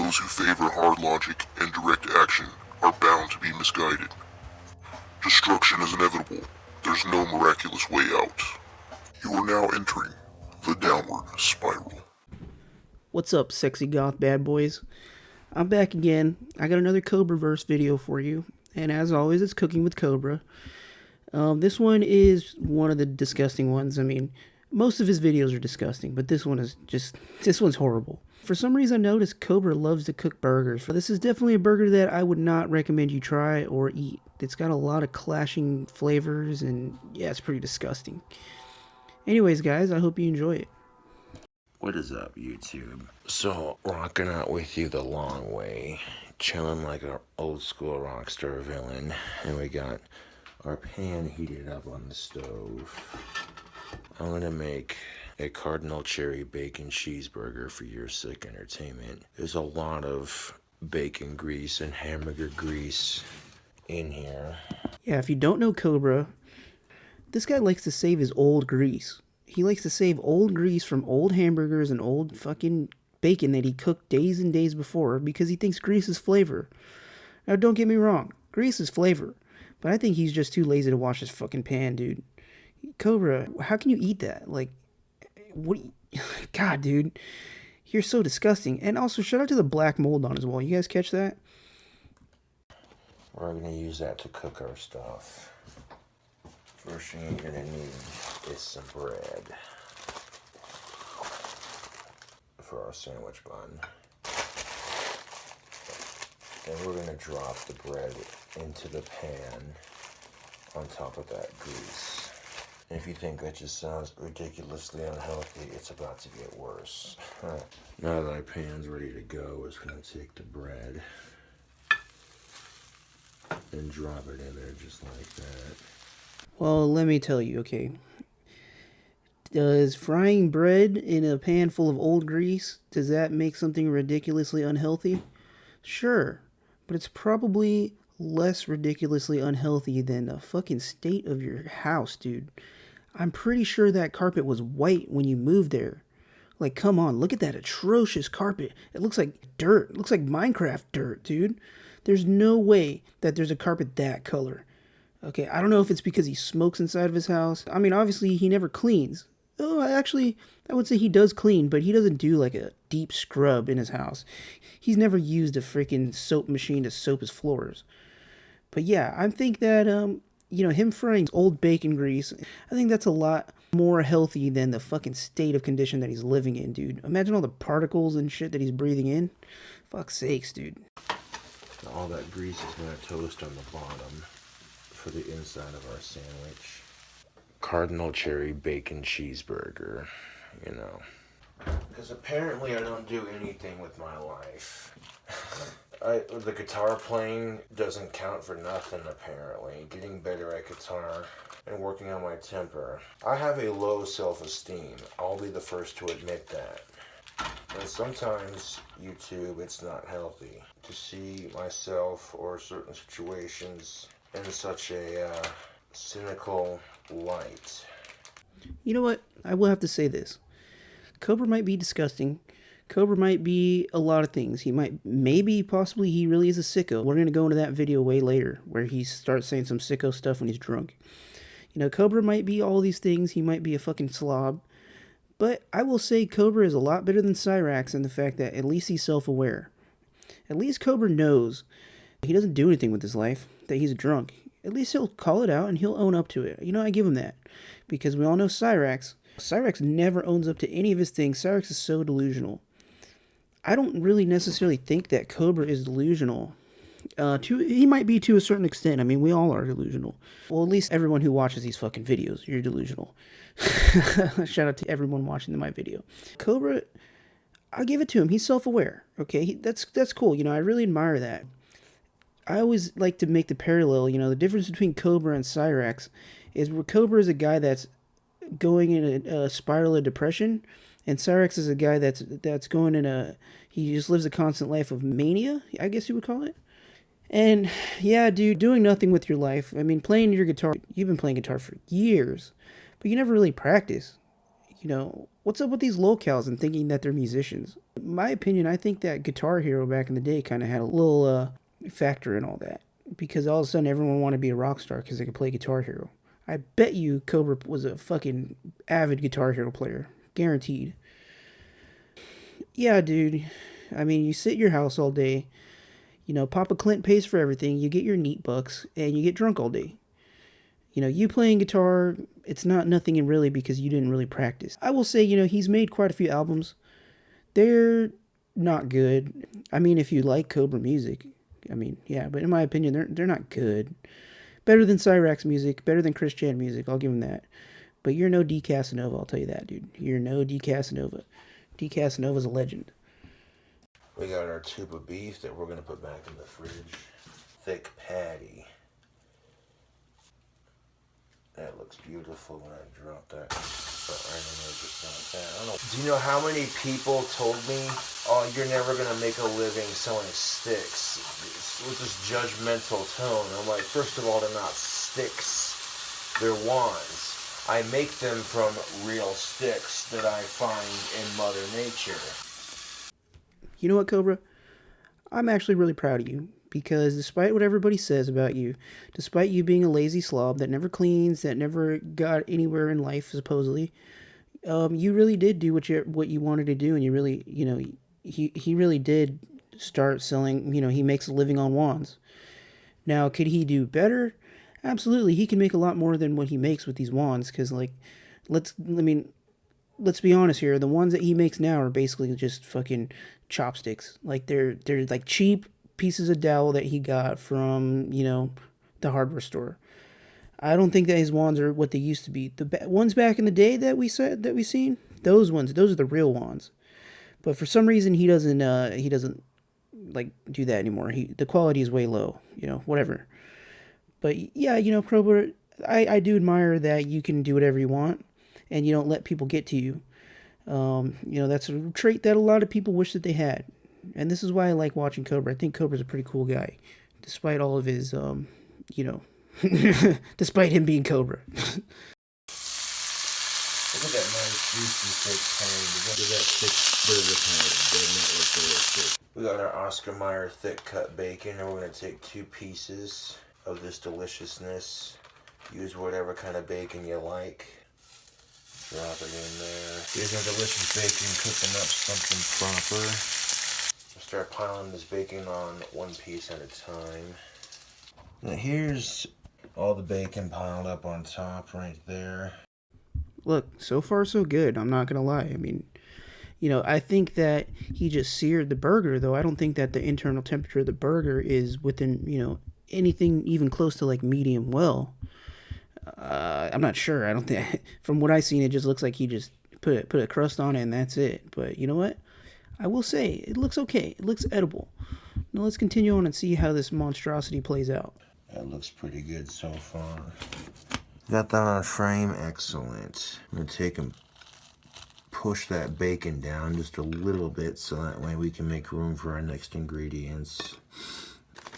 Those who favor hard logic and direct action are bound to be misguided. Destruction is inevitable. There's no miraculous way out. You are now entering the downward spiral. What's up, sexy goth bad boys? I'm back again. I got another Cobraverse video for you. And as always, it's Cooking with Cobra. This one is one of the disgusting ones. I mean, most of his videos are disgusting, but this one's horrible. For some reason, I noticed Cobra loves to cook burgers. This is definitely a burger that I would not recommend you try or eat. It's got a lot of clashing flavors, and yeah, it's pretty disgusting. Anyways, guys, I hope you enjoy it. What is up, YouTube? So, rocking out with you the long way, chilling like an old school rock star villain, and we got our pan heated up on the stove. I'm gonna make a cardinal cherry bacon cheeseburger for your sick entertainment. There's a lot of bacon grease and hamburger grease in here. Yeah, if you don't know Cobra, this guy likes to save his old grease. He likes to save old grease from old hamburgers and old fucking bacon that he cooked days and days before because he thinks grease is flavor. Now, don't get me wrong, grease is flavor, but I think he's just too lazy to wash his fucking pan, dude. Cobra, how can you eat that? Like, what? God, dude, you're so disgusting. And also, shout out to the black mold on his wall. You guys catch that? We're gonna use that to cook our stuff. First thing you're gonna need is some bread for our sandwich bun. Then we're gonna drop the bread into the pan on top of that grease. And if you think that just sounds ridiculously unhealthy, it's about to get worse. Now that our pan's ready to go, we're just gonna take the bread and drop it in there just like that. Well, let me tell you, okay. Does frying bread in a pan full of old grease, does that make something ridiculously unhealthy? Sure, but it's probably less ridiculously unhealthy than the fucking state of your house, dude. I'm pretty sure that carpet was white when you moved there. Like, come on, look at that atrocious carpet. It looks like dirt. It looks like Minecraft dirt, dude. There's no way that there's a carpet that color. Okay, I don't know if it's because he smokes inside of his house. I mean, obviously, he never cleans. Oh, actually, I would say he does clean, but he doesn't do like a deep scrub in his house. He's never used a freaking soap machine to soap his floors. But yeah, I think that, him frying old bacon grease, I think that's a lot more healthy than the fucking state of condition that he's living in, dude. Imagine all the particles and shit that he's breathing in. Fuck's sakes, dude. All that grease is going to toast on the bottom for the inside of our sandwich. Cardinal cherry bacon cheeseburger, you know. Because apparently I don't do anything with my life. The guitar playing doesn't count for nothing, apparently. Getting better at guitar and working on my temper. I have a low self-esteem. I'll be the first to admit that. And sometimes, YouTube, it's not healthy to see myself or certain situations in such a cynical light. You know what? I will have to say this. Cobra might be disgusting. Cobra might be a lot of things. He might, possibly, he really is a sicko. We're going to go into that video way later where he starts saying some sicko stuff when he's drunk. You know, Cobra might be all these things. He might be a fucking slob. But I will say Cobra is a lot better than Cyrax in the fact that at least he's self-aware. At least Cobra knows he doesn't do anything with his life, that he's drunk. At least he'll call it out and he'll own up to it. You know, I give him that. Because we all know Cyrax. Cyrax never owns up to any of his things. Cyrax is so delusional. I don't really necessarily think that Cobra is delusional. He might be to a certain extent. I mean, we all are delusional. Well, at least everyone who watches these fucking videos, you're delusional. Shout out to everyone watching my video. Cobra, I'll give it to him. He's self-aware. Okay, that's cool. You know, I really admire that. I always like to make the parallel. You know, the difference between Cobra and Cyrax is where Cobra is a guy that's going in a spiral of depression, and Cyrax is a guy that's going in he just lives a constant life of mania, I guess you would call it. And yeah, dude, doing nothing with your life. I mean, playing your guitar. You've been playing guitar for years, but you never really practice. You know, what's up with these locals and thinking that they're musicians? In my opinion, I think that Guitar Hero back in the day kind of had a little factor in all that. Because all of a sudden everyone wanted to be a rock star because they could play Guitar Hero. I bet you Cobra was a fucking avid Guitar Hero player. Guaranteed. Yeah, dude. I mean, you sit in your house all day. You know, Papa Clint pays for everything. You get your neat bucks, and you get drunk all day. You know, you playing guitar, it's not nothing really because you didn't really practice. I will say, you know, he's made quite a few albums. They're not good. I mean, if you like Cobra music, I mean, yeah, but in my opinion, they're not good. Better than Cyrax music, better than Chris Chan music, I'll give him that. But you're no D. Casanova, I'll tell you that, dude. You're no D. Casanova. D. Casanova's a legend. We got our tube of beef that we're going to put back in the fridge. Thick patty. That looks beautiful when I drop that. But I don't know, just not that. I don't know. Do you know how many people told me, oh, you're never going to make a living selling sticks with this judgmental tone? I'm like, first of all, they're not sticks. They're wands. I make them from real sticks that I find in Mother Nature. You know what, Cobra? I'm actually really proud of you because despite what everybody says about you, despite you being a lazy slob that never cleans, that never got anywhere in life supposedly, you really did do what you wanted to do, and you really, you know, he really did start selling. You know, he makes a living on wands. Now, could he do better? Absolutely, he can make a lot more than what he makes with these wands. Because, like, let's be honest here. The ones that he makes now are basically just fucking chopsticks. Like they're like cheap pieces of dowel that he got from, you know, the hardware store. I don't think that his wands are what they used to be. The ones back in the day that we seen, those are the real wands. But for some reason he doesn't like do that anymore. The quality is way low, you know, whatever. But yeah, you know, Cobra, I do admire that you can do whatever you want and you don't let people get to you. You know, that's a trait that a lot of people wish that they had. And this is why I like watching Cobra. I think Cobra's a pretty cool guy, despite all of his, you know, despite him being Cobra. Look at that nice juicy thick patty. Look at that thick burger patty. Doesn't that look delicious? We got our Oscar Mayer thick cut bacon, and we're going to take 2 pieces of this deliciousness. Use whatever kind of bacon you like. Drop it in there. Here's our delicious bacon cooking up something proper. Start piling this bacon on 1 piece at a time. Now here's all the bacon piled up on top right there. Look, so far so good. I'm not gonna lie. I mean, you know, I think that he just seared the burger, though. I don't think that the internal temperature of the burger is within, you know, anything even close to like medium well. I'm not sure. I don't think, from what I've seen, it just looks like he just put a crust on it and that's it. But you know what? I will say, it looks okay. It looks edible. Now let's continue on and see how this monstrosity plays out. That looks pretty good so far. Got that on frame, excellent. I'm gonna take and push that bacon down just a little bit so that way we can make room for our next ingredients.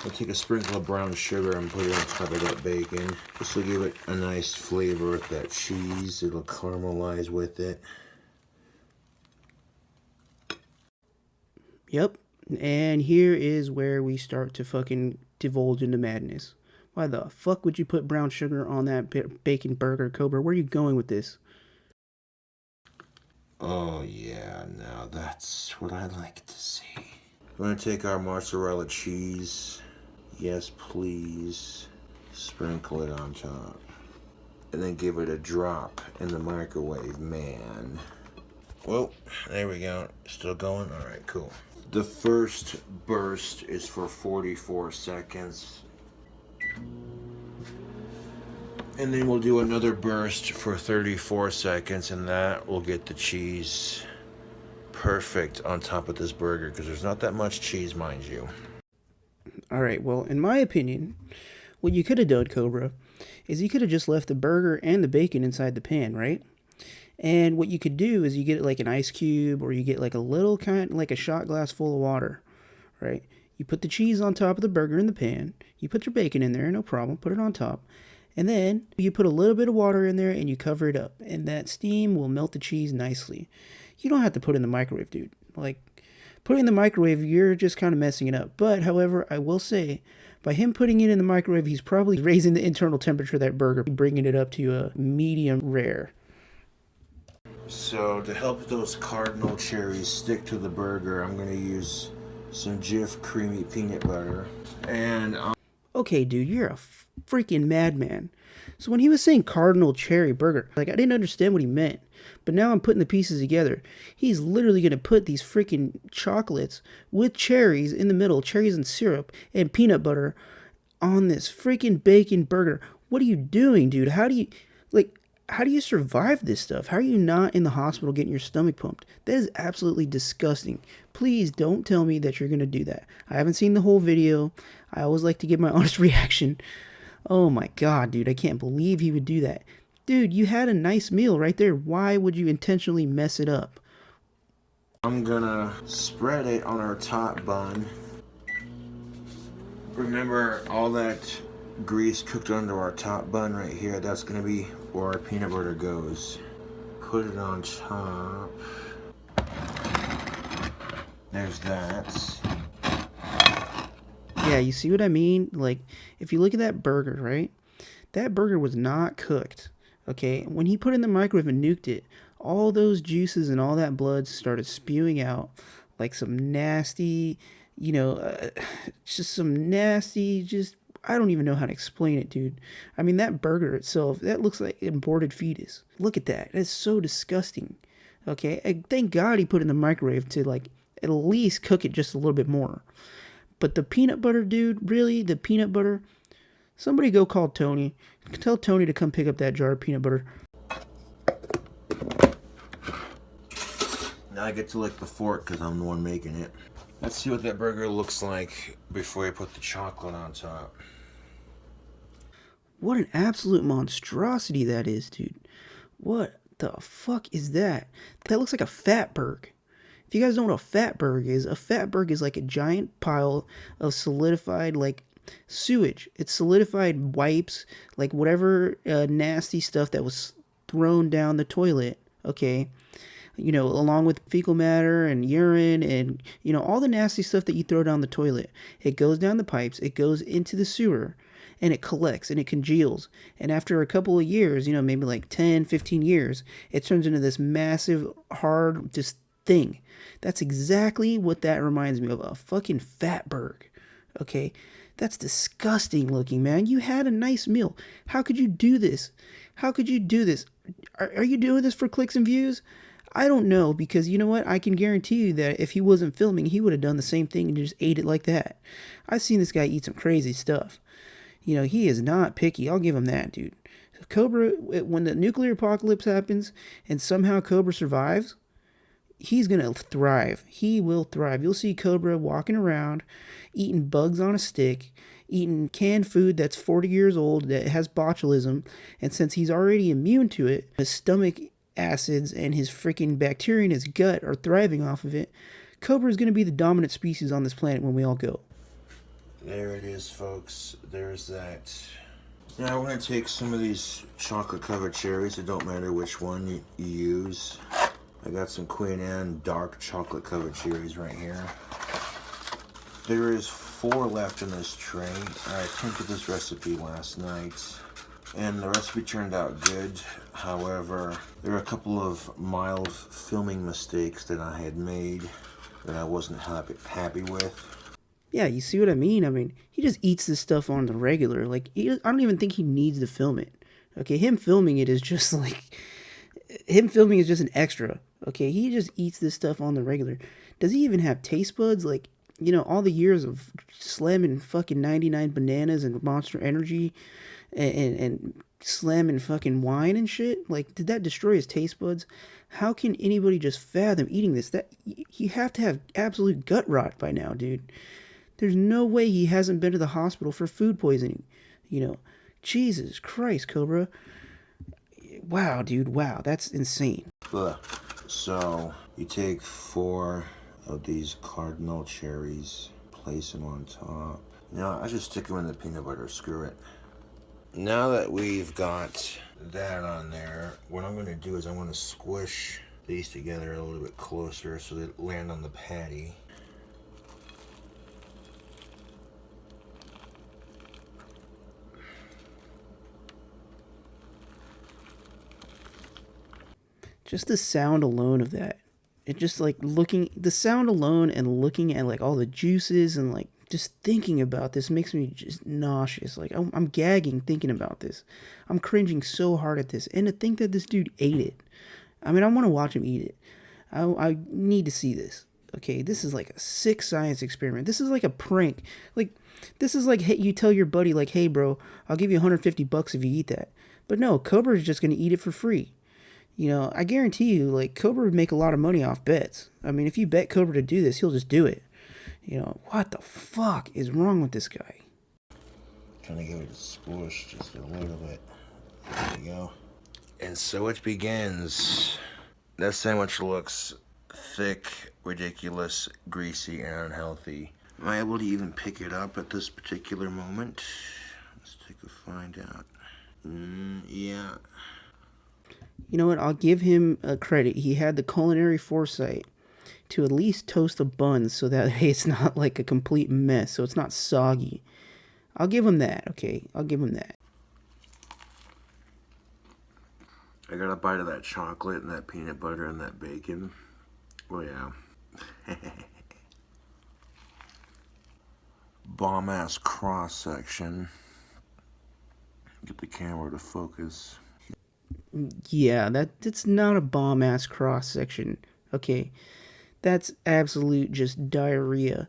I'll take a sprinkle of brown sugar and put it on top of that bacon. This will give it a nice flavor with that cheese. It'll caramelize with it. Yep. And here is where we start to fucking divulge into madness. Why the fuck would you put brown sugar on that bacon burger, Cobra? Where are you going with this? Oh yeah, now that's what I like to see. We're gonna take our mozzarella cheese. Yes, please. Sprinkle it on top. And then give it a drop in the microwave, man. Well, there we go. Still going? Alright, cool. The first burst is for 44 seconds. And then we'll do another burst for 34 seconds, and that will get the cheese perfect on top of this burger, because there's not that much cheese, mind you. Alright, well, in my opinion, what you could have done, Cobra, is you could have just left the burger and the bacon inside the pan, right? And what you could do is you get like an ice cube, or you get like a little kind, like a shot glass full of water, right? You put the cheese on top of the burger in the pan. You put your bacon in there, no problem. Put it on top. And then you put a little bit of water in there and you cover it up, and that steam will melt the cheese nicely. You don't have to put it in the microwave, dude. Like, put it in the microwave, you're just kind of messing it up. But, however, I will say, by him putting it in the microwave, he's probably raising the internal temperature of that burger, bringing it up to a medium rare. So to help those cardinal cherries stick to the burger, I'm going to use some Jif creamy peanut butter. And Okay, dude, you're a freaking madman. So when he was saying cardinal cherry burger, like, I didn't understand what he meant. But now I'm putting the pieces together. He's literally going to put these freaking chocolates with cherries in the middle, cherries and syrup and peanut butter on this freaking bacon burger. What are you doing, dude? How do you survive this stuff? How are you not in the hospital getting your stomach pumped? That is absolutely disgusting. Please don't tell me that you're going to do that. I haven't seen the whole video. I always like to give my honest reaction. Oh my God, dude, I can't believe he would do that. Dude, you had a nice meal right there. Why would you intentionally mess it up? I'm gonna spread it on our top bun. Remember all that grease cooked under our top bun right here? That's gonna be where our peanut butter goes. Put it on top. There's that. Yeah, you see what I mean? Like, if you look at that burger, right? That burger was not cooked. Okay, when he put it in the microwave and nuked it, all those juices and all that blood started spewing out like some nasty, just some nasty, I don't even know how to explain it, dude. I mean, that burger itself, that looks like an aborted fetus. Look at that. That's so disgusting. Okay, and thank God he put it in the microwave to, like, at least cook it just a little bit more. But the peanut butter, dude, really? The peanut butter? Somebody go call Tony. Tell Tony to come pick up that jar of peanut butter. Now I get to lick the fork because I'm the one making it. Let's see what that burger looks like before I put the chocolate on top. What an absolute monstrosity that is, dude. What the fuck is that? That looks like a fatberg. If you guys don't know what a fatberg is like a giant pile of solidified, like, sewage. It's solidified wipes, like whatever nasty stuff that was thrown down the toilet, okay? Along with fecal matter and urine and, all the nasty stuff that you throw down the toilet. It goes down the pipes, it goes into the sewer, and it collects and it congeals. And after a couple of years, maybe like 10, 15 years, it turns into this massive, hard, just thing. That's exactly what that reminds me of, a fucking fatberg, okay? That's disgusting looking, man. You had a nice meal. How could you do this? How could you do this? Are you doing this for clicks and views? I don't know, because you know what? I can guarantee you that if he wasn't filming, he would have done the same thing and just ate it like that. I've seen this guy eat some crazy stuff. He is not picky. I'll give him that, dude. Cobra, when the nuclear apocalypse happens and somehow Cobra survives, he's going to thrive. He will thrive. You'll see Cobra walking around, eating bugs on a stick, eating canned food that's 40 years old that has botulism, and since he's already immune to it, his stomach acids and his freaking bacteria in his gut are thriving off of it. Cobra is going to be the dominant species on this planet when we all go. There it is, folks. There's that. Now we're going to take some of these chocolate covered cherries. It don't matter which one you use. I got some Queen Anne dark chocolate covered cherries right here. There is 4 left in this tray. I attempted this recipe last night and the recipe turned out good. However, there are a couple of mild filming mistakes that I had made that I wasn't happy with. Yeah, you see what I mean? I mean, he just eats this stuff on the regular. Like, I don't even think he needs to film it. Okay, him filming it is just like... Him filming is just an extra. Okay, he just eats this stuff on the regular. Does he even have taste buds? Like, all the years of slamming fucking 99 bananas and Monster Energy and slamming fucking wine and shit? Like, did that destroy his taste buds? How can anybody just fathom eating this? That you have to have absolute gut rot by now, dude. There's no way he hasn't been to the hospital for food poisoning. Jesus Christ, Cobra. Wow, dude, wow, that's insane. So, you take 4 of these cardinal cherries, place them on top. I just stick them in the peanut butter, screw it. Now that we've got that on there, what I'm going to do is I'm going to squish these together a little bit closer so they land on the patty. Just the sound alone of that. It just like the sound alone and looking at like all the juices and like just thinking about this makes me just nauseous. Like I'm gagging thinking about this. I'm cringing so hard at this. And to think that this dude ate it. I mean, I want to watch him eat it. I need to see this. Okay, this is like a sick science experiment. This is like a prank. Like, this is like, hey, you tell your buddy, like, hey, bro, I'll give you $150 if you eat that. But no, Cobra is just going to eat it for free. You know, I guarantee you, like, Cobra would make a lot of money off bets. I mean, if you bet Cobra to do this, he'll just do it. You know, what the fuck is wrong with this guy? Trying to give it a squish just a little bit. There you go. And so it begins. That sandwich looks thick, ridiculous, greasy, and unhealthy. Am I able to even pick it up at this particular moment? Let's take a find out. Yeah. You know what? I'll give him a credit. He had the culinary foresight to at least toast the buns so that hey, it's not like a complete mess, so it's not soggy. I'll give him that, okay? I'll give him that. I got a bite of that chocolate and that peanut butter and that bacon. Oh yeah. Bomb ass cross section. Get the camera to focus. Yeah, that's not a bomb ass cross section. Okay. That's absolute just diarrhea.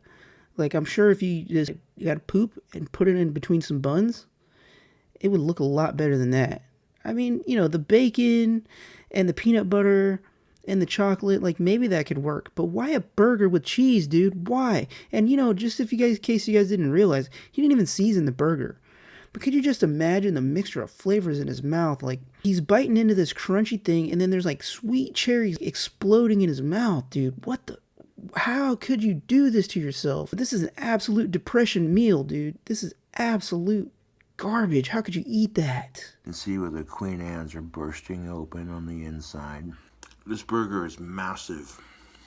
Like, I'm sure if you just got to poop and put it in between some buns, it would look a lot better than that. I mean, you know, the bacon and the peanut butter and the chocolate, like, maybe that could work. But why a burger with cheese, dude? Why? And, you know, just if you guys, in case you guys didn't realize, he didn't even season the burger. But could you just imagine the mixture of flavors in his mouth? Like, he's biting into this crunchy thing, and then there's, like, sweet cherries exploding in his mouth, dude. What the? How could you do this to yourself? This is an absolute depression meal, dude. This is absolute garbage. How could you eat that? You can see where the Queen Anne's are bursting open on the inside. This burger is massive.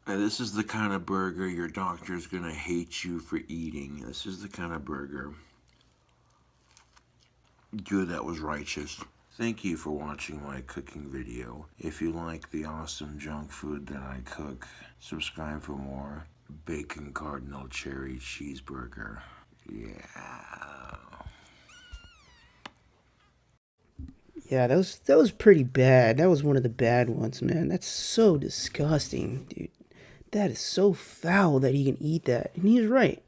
Now, this is the kind of burger your doctor's gonna hate you for eating. This is the kind of burger. Good, that was righteous. Thank you for watching my cooking video. If you like the awesome junk food that I cook, subscribe for more. Bacon Cardinal Cherry Cheeseburger. Yeah. Yeah, that was pretty bad. That was one of the bad ones, man. That's so disgusting, dude. That is so foul that he can eat that. And he's right.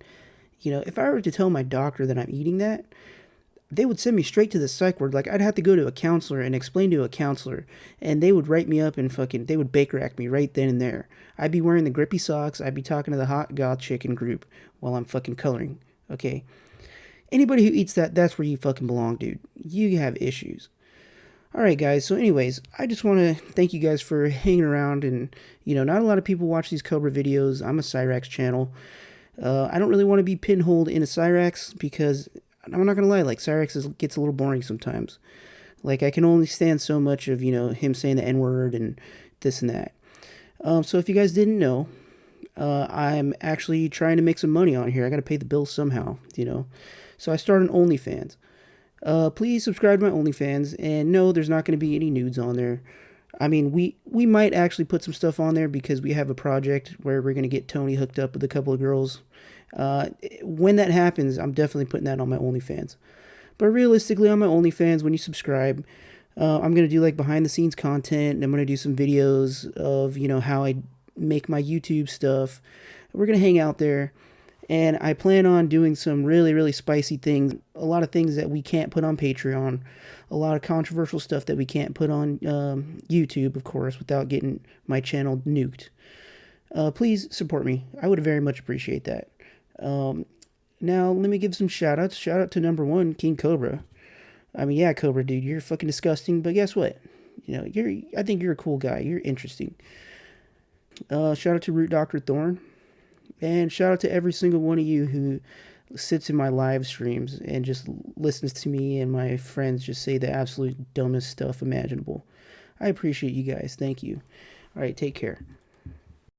You know, if I were to tell my doctor that I'm eating that, they would send me straight to the psych ward. Like, I'd have to go to a counselor and explain to a counselor, and they would write me up and they would bake rack me right then and there. I'd be wearing the grippy socks. I'd be talking to the hot goth chicken group while I'm fucking coloring. Okay? Anybody who eats that, that's where you fucking belong, dude. You have issues. Alright, guys. So anyways, I just want to thank you guys for hanging around. And, you know, not a lot of people watch these Cobra videos. I'm a Cyrax channel. I don't really want to be pinholed into Cyrax because I'm not going to lie, like, Cyrax gets a little boring sometimes. Like, I can only stand so much of, you know, him saying the N-word and this and that. So if you guys didn't know, I'm actually trying to make some money on here. I got to pay the bills somehow, you know. So I started OnlyFans. Please subscribe to my OnlyFans. And no, there's not going to be any nudes on there. I mean, we might actually put some stuff on there because we have a project where we're going to get Tony hooked up with a couple of girls. When that happens, I'm definitely putting that on my OnlyFans. But realistically, on my OnlyFans, when you subscribe, I'm going to do like behind the scenes content, and I'm going to do some videos of, you know, how I make my YouTube stuff. We're going to hang out there, and I plan on doing some really, really spicy things, a lot of things that we can't put on Patreon, a lot of controversial stuff that we can't put on YouTube, of course, without getting my channel nuked. Please support me. I would very much appreciate that. Now, let me give some shout-outs. Shout-out to number one, King Cobra. I mean, yeah, Cobra, dude, you're fucking disgusting, but guess what? You know, I think you're a cool guy. You're interesting. Shout-out to Root Dr. Thorn. And shout-out to every single one of you who sits in my live streams and just listens to me and my friends just say the absolute dumbest stuff imaginable. I appreciate you guys. Thank you. All right, take care.